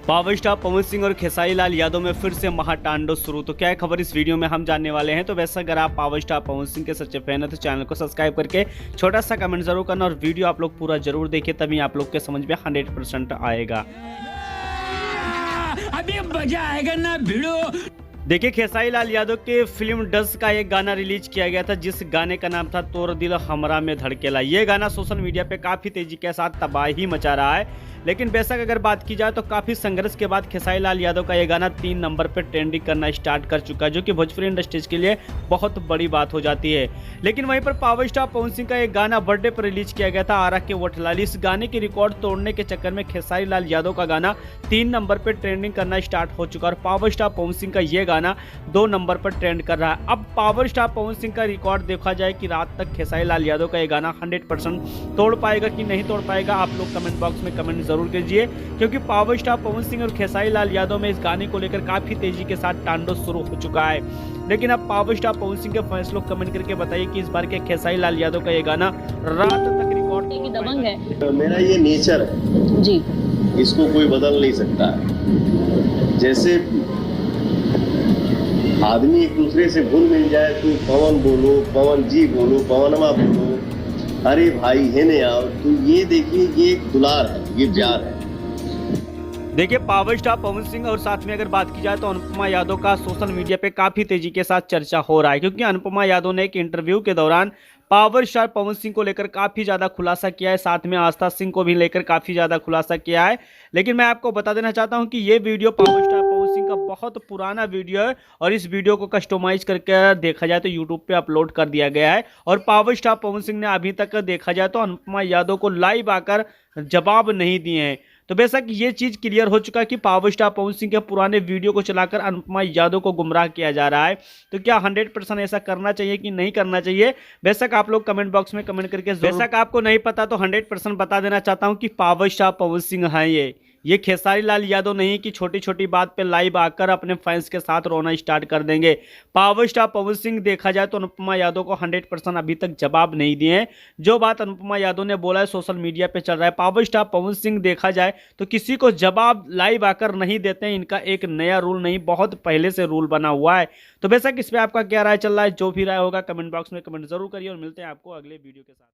Power star Pawan Singh और खेसारी लाल यादव में फिर से महातांडव शुरू। तो क्या है खबर इस वीडियो में हम जानने वाले हैं। तो वैसे अगर आप पावर स्टार पवन सिंह के सच्चे फैन हैं तो चैनल को सब्सक्राइब करके छोटा सा कमेंट जरूर करना और वीडियो आप लोग पूरा जरूर देखिए, तभी आप लोग के समझ में 100% आएगा। अभी मजा आएगा ना भिड़ो। देखिए, खेसारी लाल यादव के फिल्म डस का एक गाना रिलीज किया गया था, जिस गाने का नाम था तोर दिल हमरा में धड़केला। ये गाना सोशल मीडिया पे काफी तेजी के साथ तबाही मचा रहा है। लेकिन बेशक अगर बात की जाए तो काफी संघर्ष के बाद खेसारी लाल यादव का ये गाना 3 नंबर पे ट्रेंडिंग करना स्टार्ट कर चुका है, जो कि भोजपुरी इंडस्ट्रीज के लिए बहुत बड़ी बात हो जाती है। लेकिन वहीं पर पावर स्टार पवन सिंह का एक गाना बर्थडे पर रिलीज किया गया था, आरा के वोटलाली। इस गाने की रिकॉर्ड तोड़ने के चक्कर में खेसारी लाल यादव का गाना 3 नंबर पर ट्रेंडिंग करना स्टार्ट हो चुका है और पावर स्टार पवन सिंह का ये गाना 2 नंबर पर ट्रेंड कर रहा है। अब पावर स्टार पवन सिंह का रिकॉर्ड देखा जाए कि रात तक खेसारी लाल यादव का ये गाना 100% तोड़ पाएगा कि नहीं तोड़ पाएगा, आप लोग कमेंट बॉक्स में कमेंट जरूर कीजिए, क्योंकि पावर स्टार पवन सिंह और खेसारी लाल यादव में इस गाने को लेकर काफी तेजी के साथ तांडव शुरू हो चुका है। लेकिन अब पावर स्टार पवन सिंह के फैंस लोग कमेंट करके बताइए कि इस बार के खेसारी लाल यादव का ये गाना रात तक रिकॉर्ड दबंग है। मेरा ये नेचर है जी, इसको कोई बदल नहीं सकता है। जैसे आदमी एक दूसरे से घुल मिल जाए तो पवन बोलो, पवन जी बोलो, पवनमा बोलो, अरे भाई है ने आओ, तो ये देखिए ये एक दुलार है, ये प्यार है। देखिए, पावर स्टार पवन सिंह और साथ में अगर बात की जाए तो अनुपमा यादव का सोशल मीडिया पे काफी तेजी के साथ चर्चा हो रहा है, क्योंकि अनुपमा यादव ने एक इंटरव्यू के दौरान पावर स्टार पवन सिंह को लेकर काफी ज्यादा खुलासा किया है, साथ में आस्था सिंह को भी लेकर काफी ज्यादा खुलासा किया है। लेकिन मैं आपको बता देना चाहता हूं कि ये video power star Pawan Singh का बहुत पुराना वीडियो है और इस वीडियो को कस्टमाइज करके देखा जाए तो यूट्यूब पे अपलोड कर दिया गया है। और पावर स्टार पवन सिंह ने अभी तक देखा जाए तो अनुपमा यादव को लाइव आकर जवाब नहीं दिए हैं। तो बेशक ये चीज क्लियर हो चुका है कि पावर स्टार पवन सिंह के पुराने वीडियो को चलाकर अनुपमा यादव को गुमराह किया जा रहा है। तो क्या 100% ऐसा करना चाहिए कि नहीं करना चाहिए, बेशक आप लोग कमेंट बॉक्स में कमेंट करके, बेशक आपको नहीं पता तो 100% बता देना चाहता हूं कि पावर स्टार पवन सिंह है ये खेसारी लाल यादव नहीं कि छोटी छोटी बात पे लाइव आकर अपने फैंस के साथ रोना स्टार्ट कर देंगे। पावर स्टार पवन सिंह देखा जाए तो अनुपमा यादव को 100% अभी तक जवाब नहीं दिए हैं। जो बात अनुपमा यादव ने बोला है सोशल मीडिया पे चल रहा है। पावर स्टार पवन सिंह देखा जाए तो किसी को जवाब लाइव आकर नहीं देते हैं, इनका एक नया रूल नहीं, बहुत पहले से रूल बना हुआ है। तो बेशक इस पर आपका क्या राय चल रहा है, जो भी राय होगा कमेंट बॉक्स में कमेंट जरूर करिए और मिलते हैं आपको अगले वीडियो के साथ।